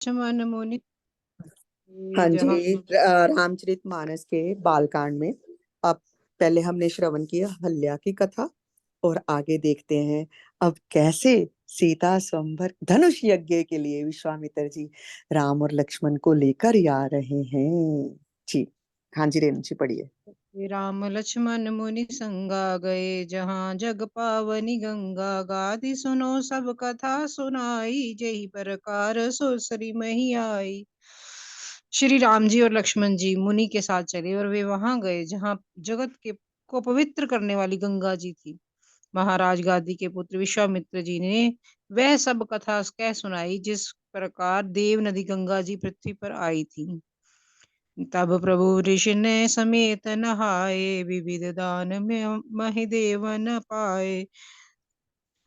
चमन मुनि हाँ जी। जहाँ। रामचरितमानस के बालकांड में अब पहले हमने श्रवण किया हल्या की कथा, और आगे देखते हैं अब कैसे सीता स्वयंवर धनुष यज्ञ के लिए विश्वामित्र जी राम और लक्ष्मण को लेकर आ रहे हैं। जी हाँ जी, रेणु जी पढ़िए। राम लक्ष्मण मुनि संगा गए जहाँ जग पावनी गंगा गादि सुनो सब कथा सुनाई जही प्रकार सुरसरी मही आई। श्री राम जी और लक्ष्मण जी मुनि के साथ चले और वे वहां गए जहाँ जगत के को पवित्र करने वाली गंगा जी थी। महाराज गादी के पुत्र विश्वामित्र जी ने वह सब कथा कह सुनाई जिस प्रकार देव नदी गंगा जी पृथ्वी पर आई थी। तब प्रभु ऋषि ने समेत नहाए विविध दान में महिदेव न पाए।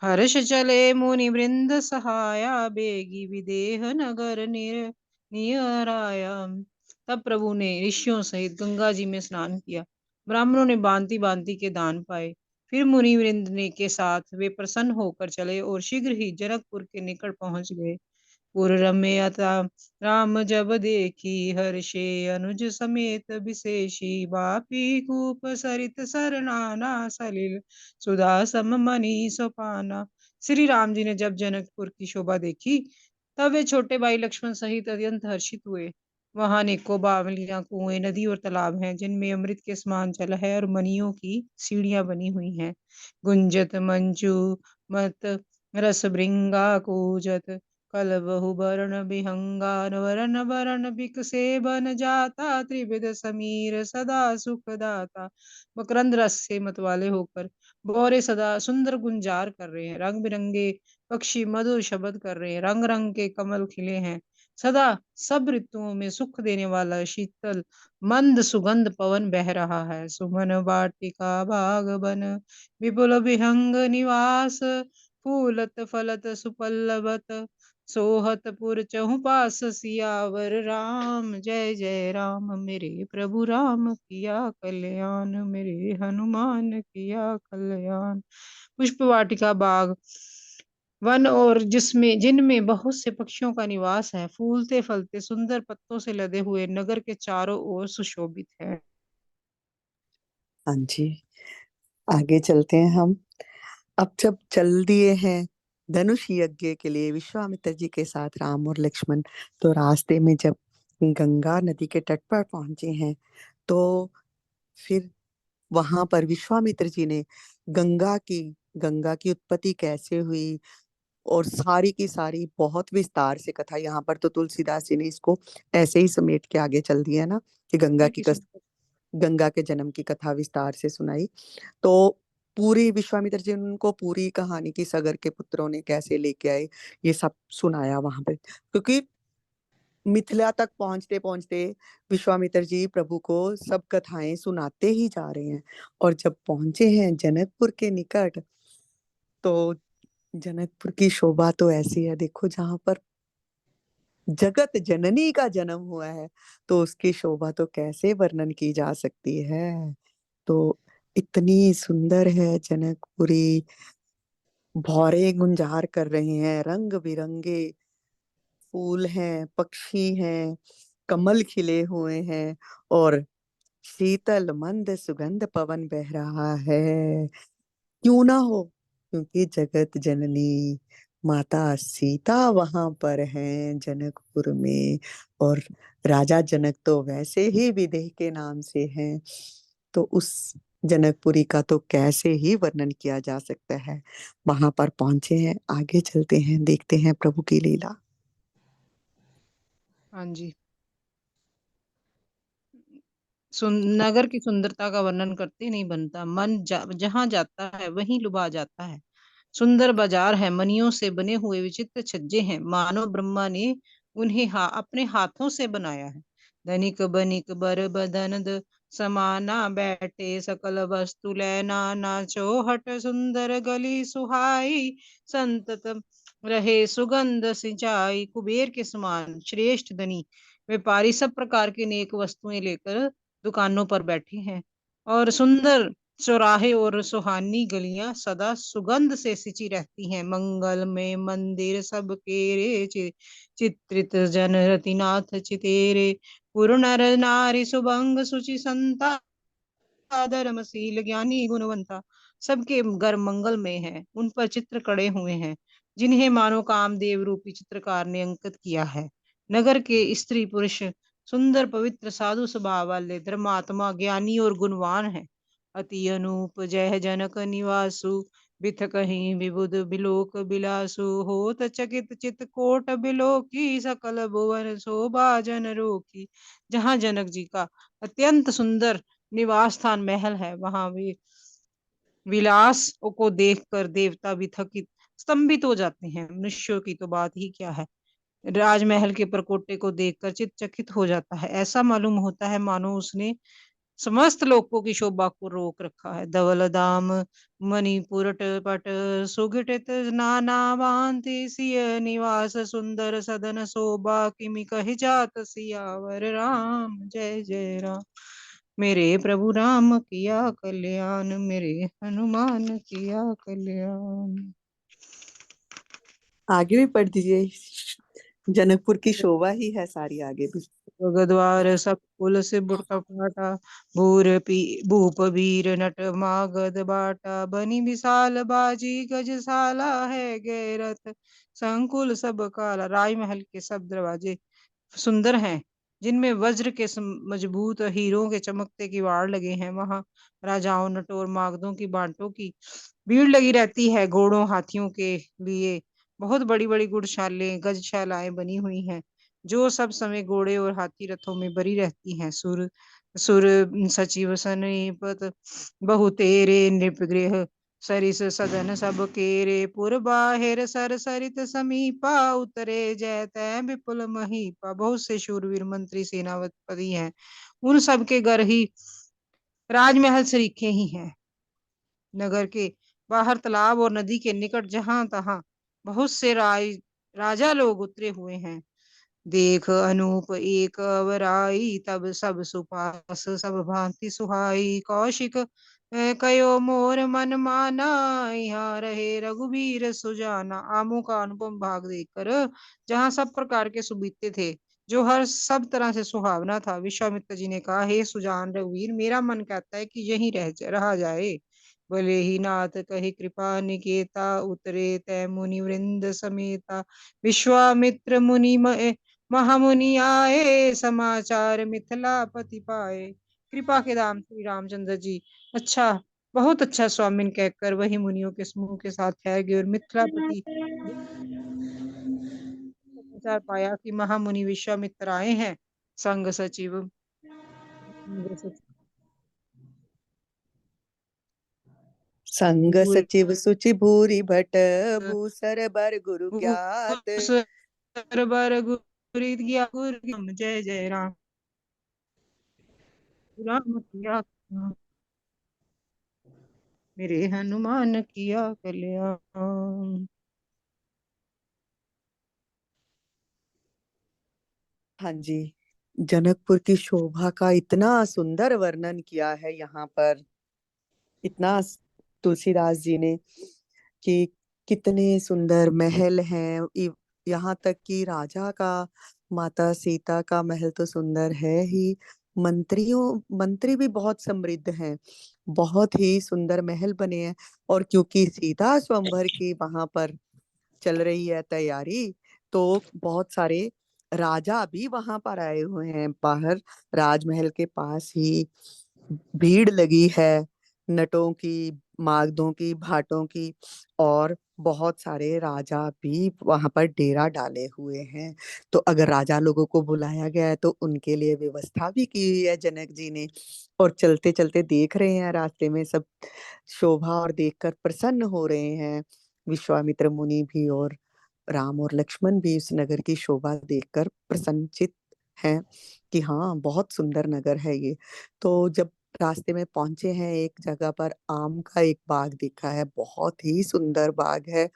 हर्ष चले मुनि वृंद सहाया बेगी विदेह नगर नियराया। तब प्रभु ने ऋषियों सहित गंगा जी में स्नान किया। ब्राह्मणों ने बांति बांति के दान पाए। फिर मुनि वृंद ने के साथ वे प्रसन्न होकर चले और शीघ्र ही जनकपुर के निकट पहुंच गए। पुर रम्यता राम जब देखी हर्षे अनुज समेत विशेषी वापी कूप सरित सरनाना सलिल सुधा सम मनी सोपाना। श्री राम जी ने जब जनकपुर की शोभा देखी तब वे छोटे भाई लक्ष्मण सहित अत्यंत हर्षित हुए। वहां अनेकों बावलियां कुएं नदी और तालाब हैं जिनमें अमृत के समान जल है और मणियों की सीढ़ियां बनी हुई हैं। गुंजत मंजू मत रस भृंगा कूजत कलबहु बरण विहंगान वरण वरण बिकसे बन जाता त्रिविध समीर सदा सुखदाता। मकरंद रस से मतवाले होकर भौरे सदा सुंदर गुंजार कर रहे हैं। रंग बिरंगे पक्षी मधुर शब्द कर रहे हैं। रंग रंग के कमल खिले हैं। सदा सब ऋतुओं में सुख देने वाला शीतल मंद सुगंध पवन बह रहा है। सुमन वाटिका बाग बन विपुल विहंग निवास फूलत फलत सुपल्लवत सोहत पुर चहु पास सियावर राम जय जय राम मेरे प्रभु राम किया कल्याण मेरे हनुमान किया कल्याण। पुष्प वाटिका बाग वन और जिसमें जिनमें बहुत से पक्षियों का निवास है। फूलते फलते सुंदर पत्तों से लदे हुए नगर के चारों ओर सुशोभित है। हाँ जी, आगे चलते हैं हम। अब जब चल दिए हैं धनुष यज्ञ के लिए विश्वामित्र जी के साथ राम और लक्ष्मण, तो रास्ते में जब गंगा नदी के तट पर पहुंचे हैं, तो फिर वहां पर विश्वामित्र जी ने गंगा की उत्पत्ति कैसे हुई और सारी की सारी बहुत विस्तार से कथा, यहाँ पर तो तुलसीदास जी ने इसको ऐसे ही समेट के आगे चल दिया ना कि सुंदर की सुंदर। गंगा के जन्म की कथा विस्तार से सुनाई। तो पूरी विश्वामित्र जी ने उनको पूरी कहानी की सगर के पुत्रों ने कैसे लेके आए ये सब सुनाया वहां पे, क्योंकि मिथिला तक पहुंचते पहुंचते विश्वामित्र जी प्रभु को सब कथाएं सुनाते ही जा रहे हैं। और जब पहुंचे हैं जनकपुर के निकट, तो जनकपुर की शोभा तो ऐसी है, देखो जहां पर जगत जननी का जन्म हुआ है, तो उसकी शोभा तो कैसे वर्णन की जा सकती है। तो इतनी सुंदर है जनकपुरी, भौरे गुंजार कर रहे हैं, रंग बिरंगे फूल हैं, पक्षी हैं, कमल खिले हुए हैं, और शीतल मंद सुगंध पवन बह रहा है। क्यों ना हो, क्योंकि जगत जननी माता सीता वहां पर हैं जनकपुर में, और राजा जनक तो वैसे ही विदेह के नाम से हैं। तो उस जनकपुरी का तो कैसे ही वर्णन किया जा सकता है। वहां पर पहुंचे हैं, आगे चलते हैं, देखते हैं प्रभु की लीला। हाँ जी। नगर की सुंदरता का वर्णन करते नहीं बनता। जहां जाता है वहीं लुभा जाता है। सुंदर बाजार है। मणियों से बने हुए विचित्र छज्जे हैं मानो ब्रह्मा ने उन्हें अपने हाथों से बनाया है। धनिक बनिक बर बदन समाना बैठे सकल वस्तु लैना नाचो हट सुंदर गली सुहाई संतत रहे सुगंध सिंचाई। कुबेर के समान श्रेष्ठ धनी व्यापारी सब प्रकार की नेक वस्तुएं लेकर दुकानों पर बैठे हैं और सुंदर चौराहे और सुहानी गलियां सदा सुगंध से सिंची रहती हैं। मंगल में मंदिर सब केरे चित्रित जन रतिनाथ चितेरे। पुर नर नारी सुबंग सुचि संता धर्मशील ज्ञानी गुणवंता। सबके घर मंगल में है, उन पर चित्र कड़े हुए हैं जिन्हें मानो कामदेव रूपी चित्रकार ने अंकित किया है। नगर के स्त्री पुरुष सुंदर पवित्र साधु स्वभाव वाले धर्मात्मा ज्ञानी और गुणवान हैं। अति अनूप जय जनक निवासु बिथ कहीं विबुध बिलोक बिलासु। होत चकित चित कोट बिलो की सकल भुवन शोभा जन रोकी। जहाँ जनक जी का अत्यंत सुंदर निवास स्थान महल है, वहां भी विलास को देखकर देवता भी थकित स्तंभित हो जाते हैं। मनुष्यों की तो बात ही क्या है। राजमहल के परकोटे को देखकर चित चकित हो जाता है। ऐसा मालूम होता है मानो उसने समस्त लोकों की शोभा को रोक रखा है। धवल दाम मणिपुरट पट सुघटित नाना भांति सिय निवास सुंदर सदन शोभा किमि कहि जात सियावर राम जय जय राम। मेरे प्रभु राम किया कल्याण, मेरे हनुमान किया कल्याण। आगे भी पढ़ दीजिए, जनकपुर की शोभा ही है सारी आगे भी। गद्वार सब कुल से बुढ़का पाटा भूर पी भूप वीर नट मागध बाटा। बनी विशाल बाजी गजशाला है गैरथ संकुल सब काला। राजमहल के सब दरवाजे सुंदर हैं, जिनमें वज्र के मजबूत हीरों के चमकते किवाड़ लगे हैं। वहां राजाओं नटोर मागधों की बांटों की भीड़ लगी रहती है। घोड़ों हाथियों के लिए बहुत बड़ी बड़ी गुड़शालें गजशालाएं बनी हुई हैं, जो सब समय घोड़े और हाथी रथों में भरी रहती हैं। सुर सुर सचिव सनीपत बहु तेरे नृपगृह सरिस सदन सब केरे। पुर बाहिर सर सरित समीपा उतरे जय तै विपुल महीपा। बहुत से शूरवीर मंत्री सेनापति हैं, उन सब के घर ही राजमहल सरीखे ही हैं। नगर के बाहर तालाब और नदी के निकट जहां तहां बहुत से राजा लोग उतरे हुए हैं। देख अनूप एक अवराई तब सब सुपास सब भांति सुहाई। कौशिक कयो मोर मन माना यहाँ रहे रघुबीर सुजाना। आमों का अनुपम भाग देखकर जहाँ सब प्रकार के सुबीते थे, जो हर सब तरह से सुहावना था, विश्वामित्र जी ने कहा, हे सुजान रघुवीर, मेरा मन कहता है कि यहीं रहा जाए। भले ही नाथ कही कृपा निकेता उतरे तय मुनि वृंद समेता। विश्वामित्र मुनि महामुनि आए समाचार मिथिलापति पाए। कृपा के दाम श्री रामचंद्र जी अच्छा बहुत अच्छा स्वामिन कहकर वही मुनियों के समूह के साथ ठहर गए और मिथिलापति समाचार पाया कि महामुनि विश्वामित्र आए हैं। संग सचिव संग भूरि सचिव सुचि भूरि भट भूसर बर गुरु ज्ञात। सरबर गुरी किया जय जय राम राम किया मेरे हनुमान किया कल्याण। हाँ जी, जनकपुर की शोभा का इतना सुंदर वर्णन किया है यहाँ पर, इतना तुलसीदास जी ने, कि कितने सुंदर महल हैं। यहाँ तक कि राजा का, माता सीता का महल तो सुंदर है ही, मंत्री भी बहुत समृद्ध हैं, बहुत ही सुंदर महल बने हैं। और क्योंकि सीता स्वयंवर की वहां पर चल रही है तैयारी, तो बहुत सारे राजा भी वहां पर आए हुए हैं। बाहर राजमहल के पास ही भीड़ लगी है, नटों की, मागधों की, भाटों की, और बहुत सारे राजा भी वहां पर डेरा डाले हुए हैं। तो अगर राजा लोगों को बुलाया गया है तो उनके लिए व्यवस्था भी की हुई है जनक जी ने। और चलते चलते देख रहे हैं रास्ते में सब शोभा, और देखकर प्रसन्न हो रहे हैं विश्वामित्र मुनि भी, और राम और लक्ष्मण भी इस नगर की शोभा देखकर प्रसन्नचित हैं कि हाँ, बहुत सुंदर नगर है ये। तो जब रास्ते में पहुंचे हैं एक जगह पर, आम का एक बाग दिखा है, बहुत ही सुंदर बाग है।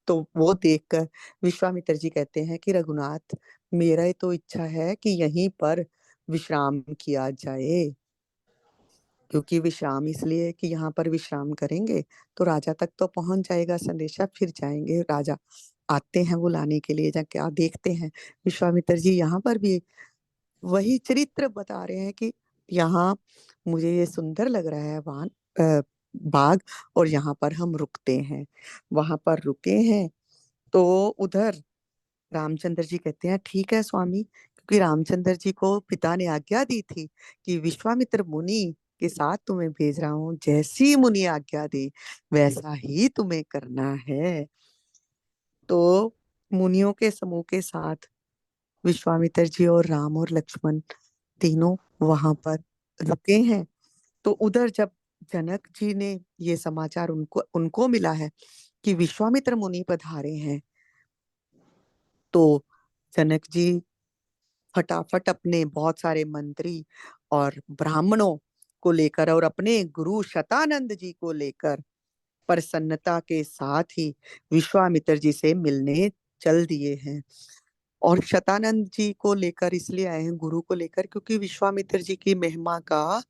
तो वो देखकर विश्वामित्र जी कहते हैं कि रघुनाथ, मेरा तो इच्छा है कि यहीं पर विश्राम किया जाए। क्योंकि विश्राम इसलिए कि यहाँ पर विश्राम करेंगे तो राजा तक तो पहुंच जाएगा संदेशा, फिर जाएंगे राजा आते हैं वो लाने के लिए, जा क्या देखते हैं। विश्वामित्र जी यहाँ पर भी वही चरित्र बता रहे हैं कि यहाँ मुझे ये सुंदर लग रहा है बाग, और यहाँ पर हम रुकते हैं। वहां पर रुके हैं तो उधर रामचंद्र जी कहते हैं ठीक है स्वामी, क्योंकि रामचंद्र जी को पिता ने आज्ञा दी थी कि विश्वामित्र मुनि के साथ तुम्हें भेज रहा हूं, जैसी मुनि आज्ञा दे वैसा ही तुम्हें करना है। तो मुनियों के समूह के साथ विश्वामित्र जी और राम और लक्ष्मण तीनों वहां पर रुके हैं। तो उधर जब जनक जी ने ये समाचार उनको उनको मिला है कि विश्वामित्र मुनि पधारे हैं, तो जनक जी फटाफट अपने बहुत सारे मंत्री और ब्राह्मणों को लेकर और अपने गुरु शतानंद जी को लेकर प्रसन्नता के साथ ही विश्वामित्र जी से मिलने चल दिए हैं। और शतानंद जी को लेकर इसलिए आए हैं, गुरु को लेकर, क्योंकि विश्वामित्र जी की महिमा का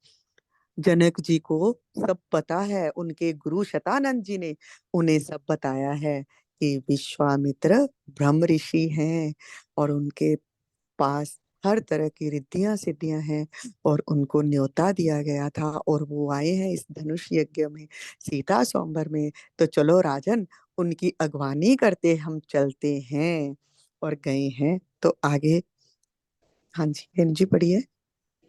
जनक जी को सब पता है। उनके गुरु शतानंद जी ने उन्हें सब बताया है कि विश्वामित्र ब्रह्म ऋषि हैं और उनके पास हर तरह की रिद्धियां सिद्धियां हैं, और उनको न्योता दिया गया था और वो आए हैं इस धनुष यज्ञ में, सीता स्वयंवर में। तो चलो राजन, उनकी अगवानी करते हम चलते हैं। और गए हैं तो आगे। हाँ जी, बहन जी पढ़िए।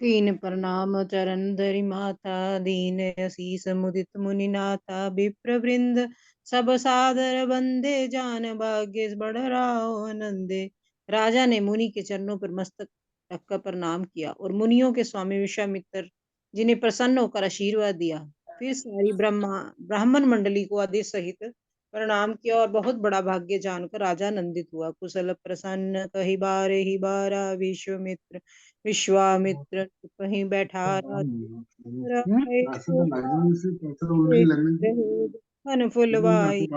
कीन प्रणाम चरण धरि माथा, दीन असीस मुदित मुनि नाथा। विप्र वृंद सब सादर बंदे, जान भाग्य बढ़ राहो आनंदे। राजा ने मुनि के चरणों पर मस्तक रखकर प्रणाम किया और मुनियों के स्वामी विश्वामित्र जी ने प्रसन्न होकर आशीर्वाद दिया। फिर सारी ब्राह्मण मंडली को आदि सहित प्रणाम किया और बहुत बड़ा भाग्य जानकर राजा आनंदित हुआ। कुशल प्रसन्न कही बारे ही बारा, विश्वामित्र कहीं बैठा फन फुलवाई।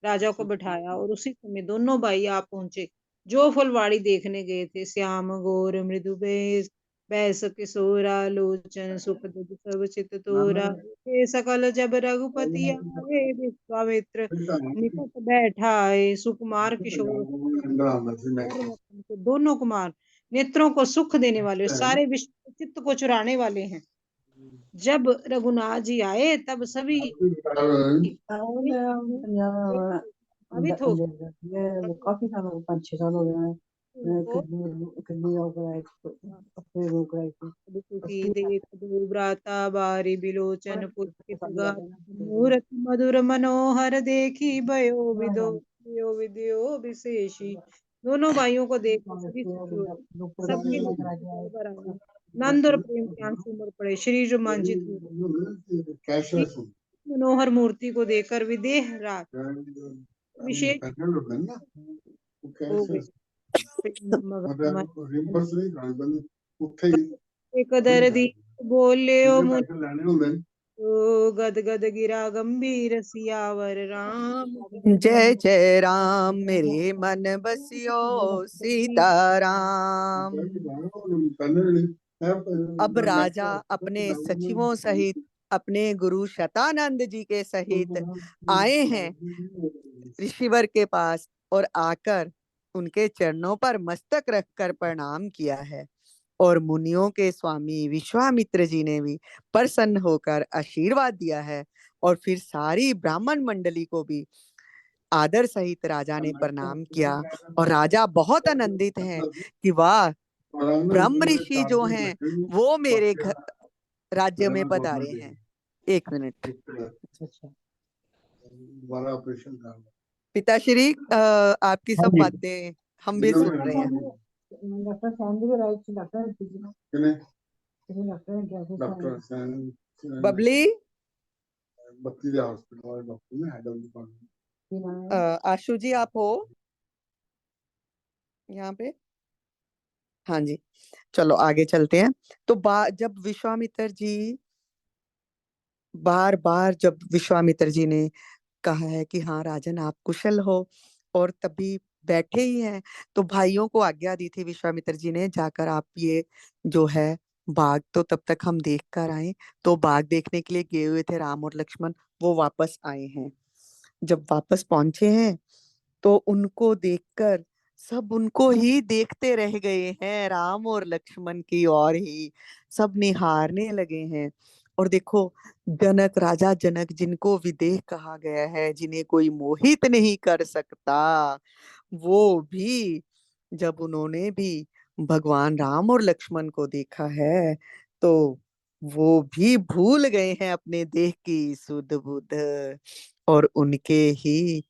राजा को बिठाया और उसी समय दोनों भाई आ पहुंचे जो फुलवाड़ी देखने गए थे। श्याम गौर मृदु बेश, बैस किशोरा लोचन सुखद सब चित तोरा। ये सकल जब रघुपति आए, विश्वामित्र निकट बैठाए। सुकुमार किशोर और रतन के दोनों कुमार, नेत्रों को सुख देने वाले, सारे विश्व के चित्त को चुराने वाले हैं। जब रघुनाथ जी आए तब सभी भावित हो वो काफी साल हो, 5-6 साल हो गए हैं। उनको किडनी अपने रोक रही की थी। देख दो भ्राता बारी बिलोचन पुलकित गात। तो मूरत मधुर मनोहर देखी भयो विदो भयो विदयो विशेषी। दोनों भाइयों को देख सभी खुश हुए, सबके नेत्र जल भर आए। नंद और प्रेम के आंसू उमड़ पड़े, शरीर रोमांचित हुए। मनोहर मूर्ति को देखकर विदेह रात विशेष हो गए। कदर दी बोले ओ मुनि, तो गद गद गिरा गंभीर सियावर राम। जय जय राम, मेरे मन बसियो सीताराम। अब राजा अपने सचिवों सहित, अपने गुरु शतानंद जी के सहित आए हैं ऋषिवर के पास, और आकर उनके चरणों पर मस्तक रखकर प्रणाम किया है। और मुनियों के स्वामी विश्वामित्र जी ने भी प्रसन्न होकर आशीर्वाद दिया है। और फिर सारी ब्राह्मण मंडली को भी आदर सहित राजा ने प्रणाम किया। और राजा बहुत आनंदित हैं कि वाह, ब्रह्म ऋषि जो हैं वो मेरे घर राज्य में पधारे हैं। 1 मिनट। पिताश्री, आपकी सब बातें हम भी सुन रहे हैं। डॉक्टर सैंडी भी राइट थी, डॉक्टर बबली, आशु जी आप हो यहाँ पे? हाँ जी, चलो आगे चलते हैं। तो जब विश्वामित्र जी बार बार, जब विश्वामित्र जी ने कहा है कि हाँ राजन आप कुशल हो, और तभी बैठे ही हैं। तो भाइयों को आज्ञा दी थी विश्वामित्र जी ने, जाकर आप ये जो है बाघ तो तब तक हम देख कर आए। तो बाघ देखने के लिए गए हुए थे राम और लक्ष्मण, वो वापस आए हैं। जब वापस पहुंचे हैं तो उनको देखकर सब उनको ही देखते रह गए हैं, राम और लक्ष्मण की ओर ही सब निहारने लगे हैं। और देखो, जनक, राजा जनक, जिनको विदेह कहा गया है, जिन्हें कोई मोहित नहीं कर सकता, वो भी जब उन्होंने भी भगवान राम और लक्ष्मण को देखा है तो वो भी भूल गए हैं अपने देह की सुध बुध, और उनके ही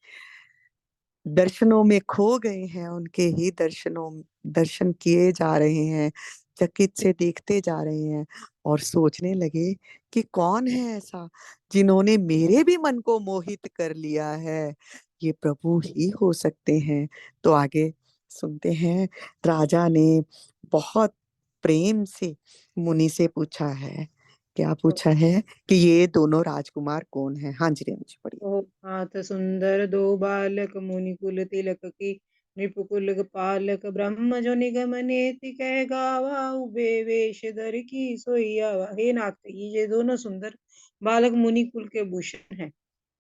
दर्शनों में खो गए हैं, उनके ही दर्शन किए जा रहे हैं, चकित से देखते जा रहे हैं और सोचने लगे कि कौन है ऐसा जिन्होंने मेरे भी मन को मोहित कर लिया है, ये प्रभु ही हो सकते हैं। तो आगे सुनते हैं, राजा ने बहुत प्रेम से मुनि से पूछा है। क्या पूछा है कि ये दोनों राजकुमार कौन है? हाँ जी, रेणु जी पढ़िए। ओ हाथ सुंदर दो बालक, मुनि कुल तिलक की नृपकुल पालक, ब्रह्म जो निगम नेति कह गावा, उबे वेश धर की सोईयावा। हे नाथ, ये दोनों सुंदर बालक मुनि कुल के भूषण हैं।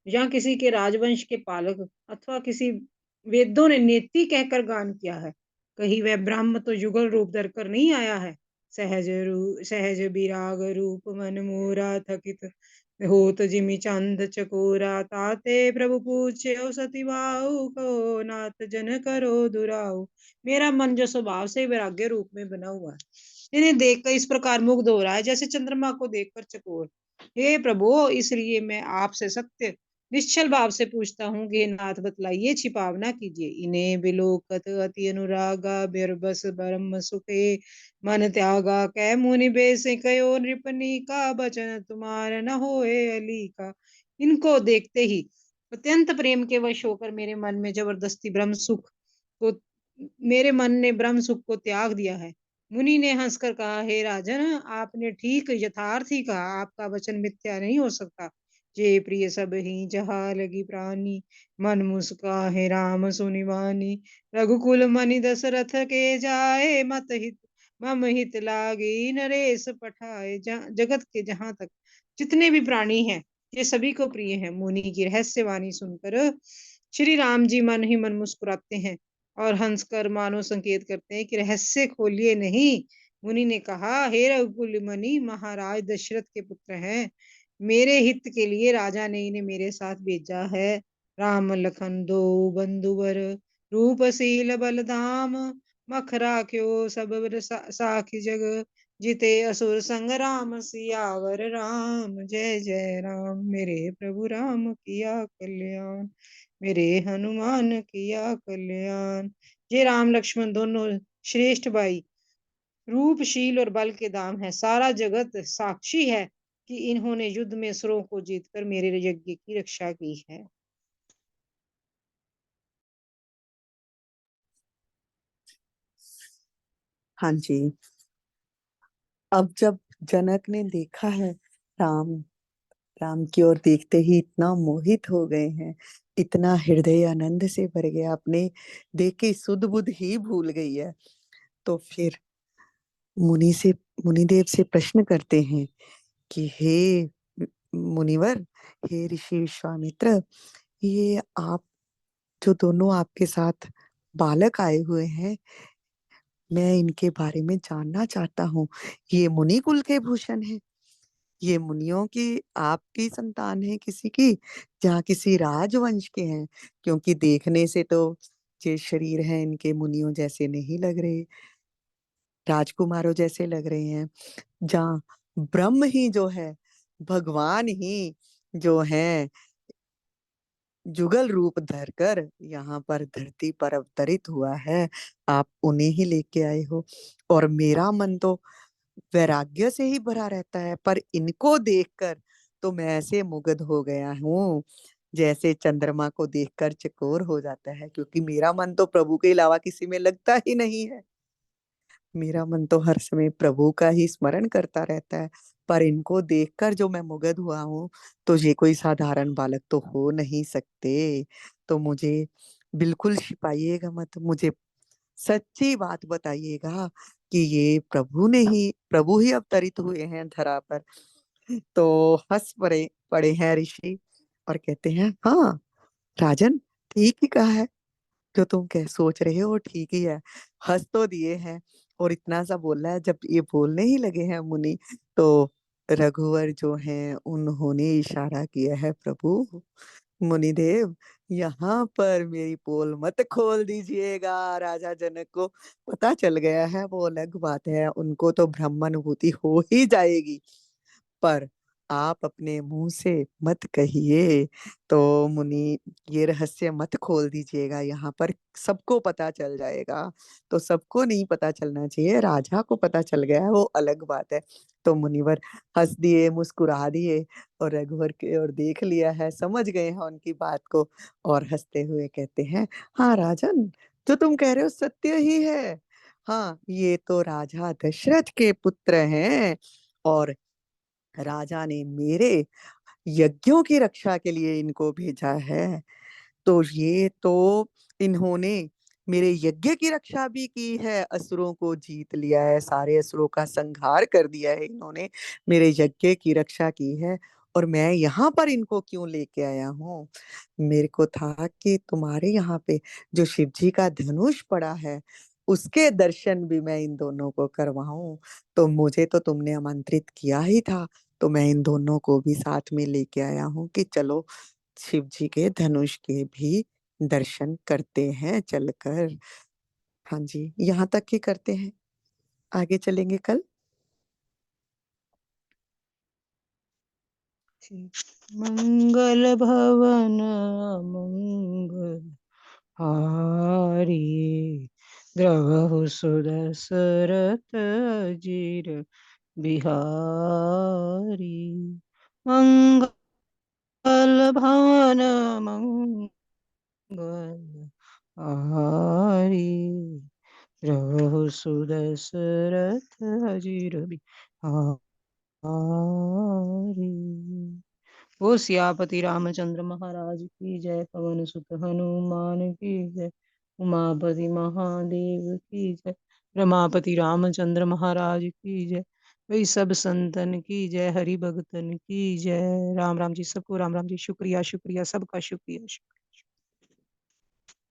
या किसी के राजवंश के पालक अथवा किसी वेदों ने नेति कहकर गान किया है। कहीं वह ब्रह्म तो युगल रूप धरकर नहीं आया है। सहज विराग रूप मन मोरा, थकित होत जिमि चंद चकोरा, ताते प्रभु पूछे सती बाहु, को नाथ जन करो दुराऊ। मेरा मन जो स्वभाव से वैराग्य रूप में बना हुआ है, इन्हें देखकर इस प्रकार मुग्ध हो रहा है जैसे चंद्रमा को देखकर चकोर। हे प्रभु, इसलिए मैं आपसे सत्य निश्चल भाव से पूछता हूँ कि नाथ बतलाइए, छिपाव ना कीजिए। इन्हें बिलोकत अति अनुरागा, बिरबस ब्रह्म सुखे मन त्यागा, कै मुनि बेस कयो नृपनी का, बचन तुम्हार न होए अली का। इनको देखते ही अत्यंत प्रेम के वश होकर को मेरे मन ने ब्रह्म सुख को त्याग दिया है। मुनि ने हंसकर कहा, हे राजन, आपने ठीक यथार्थ ही कहा, आपका वचन मिथ्या नहीं हो सकता। जे प्रिय सब ही जहाँ लगी प्राणी, मन मुस्काहे राम सुनिवानी। रघुकुल मनि दशरथ के जाए, मत हित मम हित लागे नरेश पठाए। जगत के जहां तक जितने भी प्राणी हैं, ये सभी को प्रिय हैं। मुनि की रहस्यवाणी सुनकर श्री राम जी मन ही मन मुस्कुराते हैं और हंसकर मानो संकेत करते हैं कि रहस्य खोलिए नहीं। मुनि ने कहा, हे रघुकुल मुनि, महाराज दशरथ के पुत्र हैं। मेरे हित के लिए राजा ने इन्हें मेरे साथ भेजा है। राम लखन दो बंधुवर, रूपशील बलधाम, मख राख्यो सब साखी जग। जिते असुर संग राम सियावर राम, जय जय राम। मेरे प्रभु राम किया कल्याण, मेरे हनुमान किया कल्याण। ये राम लक्ष्मण दोनों श्रेष्ठ भाई रूपशील और बल के दाम है। सारा जगत साक्षी है कि इन्होंने युद्ध में असुरों को जीतकर मेरे यज्ञ की रक्षा की है। हाँ जी। अब जब जनक ने देखा है, राम राम की ओर देखते ही इतना मोहित हो गए हैं, इतना हृदय आनंद से भर गया, अपने देख के सुध बुध ही भूल गई है। तो फिर मुनि से मुनिदेव से प्रश्न करते हैं कि हे मुनिवर, हे ऋषि विश्वामित्र, ये आप जो दोनों आपके साथ बालक आए हुए हैं, मैं इनके बारे में जानना चाहता हूँ। ये मुनि कुल के भूषण हैं, ये मुनियों की आपकी संतान है किसी की, जहाँ किसी राजवंश के हैं? क्योंकि देखने से तो ये शरीर है इनके मुनियों जैसे नहीं लग रहे, राजकुमारों जैसे लग रहे हैं। जहाँ ब्रह्म ही जो है, भगवान ही जो है, जुगल रूप धरकर यहाँ पर धरती पर अवतरित हुआ है, आप उन्हें ही लेके आए हो। और मेरा मन तो वैराग्य से ही भरा रहता है, पर इनको देखकर तो मैं ऐसे मुग्ध हो गया हूँ जैसे चंद्रमा को देखकर चकोर हो जाता है, क्योंकि मेरा मन तो प्रभु के अलावा किसी में लगता ही नहीं है। मेरा मन तो हर समय प्रभु का ही स्मरण करता रहता है, पर इनको देखकर जो मैं मुग्ध हुआ हूँ, तो ये कोई साधारण बालक तो हो नहीं सकते। तो मुझे बिल्कुल छिपाइएगा मत, मुझे सच्ची बात बताइएगा कि ये प्रभु ही अवतरित हुए हैं धरा पर। तो हंस पड़े पड़े हैं ऋषि और कहते हैं, हाँ राजन, ठीक ही कहा है, जो तुम कह सोच रहे हो ठीक ही है। हंस तो दिए हैं, और इतना सा बोला है। जब ये बोलने ही लगे हैं मुनि, तो रघुवर जो हैं उन्होंने इशारा किया है, प्रभु मुनिदेव, यहाँ पर मेरी पोल मत खोल दीजिएगा। राजा जनक को पता चल गया है वो अलग बात है, उनको तो ब्रह्मानुभूति हो ही जाएगी, पर आप अपने मुंह से मत कहिए। तो मुनि, ये रहस्य मत खोल दीजिएगा, यहाँ पर सबको पता चल जाएगा। तो सबको नहीं पता चलना चाहिए, राजा को पता चल गया है वो अलग बात है। तो मुनिवर हंस दिए, मुस्कुरा दिए, और रघुवर के और देख लिया है, समझ गए हैं उनकी बात को, और हंसते हुए कहते हैं, हाँ राजन, जो तुम कह रहे हो सत्य ही है। हाँ, ये तो राजा दशरथ के पुत्र हैं, और राजा ने मेरे यज्ञों की रक्षा के लिए इनको भेजा है। तो ये तो इन्होंने मेरे यज्ञ की रक्षा भी की है, असुरों को जीत लिया है, सारे असुरों का संहार कर दिया है इन्होंने, मेरे यज्ञ की रक्षा की है। और मैं यहाँ पर इनको क्यों लेके आया हूँ? मेरे को था कि तुम्हारे यहाँ पे जो शिव जी का धनुष पड़ा है, उसके दर्शन भी मैं इन दोनों को करवाऊं। तो मुझे तो तुमने आमंत्रित किया ही था, तो मैं इन दोनों को भी साथ में लेके आया हूँ कि चलो शिव जी के धनुष के भी दर्शन करते हैं चलकर। हाँ जी, यहाँ तक ही करते हैं, आगे चलेंगे कल। मंगल भवन मंगल हारी, द्रवहु सुदशरथ अजीर बिहारी। मंगल भवन मंगल हारी, द्रवहु सुदशरथ अजीर बिहारी। वो सियापति रामचंद्र महाराज की जय, पवन सुत हनुमान की जय, उमापति महादेव की जय, रमापति रामचंद्र महाराज की जय, वही सब संतन की जय, हरि भगतन की जय। राम राम जी, सबको राम राम जी। शुक्रिया शुक्रिया, सबका शुक्रिया।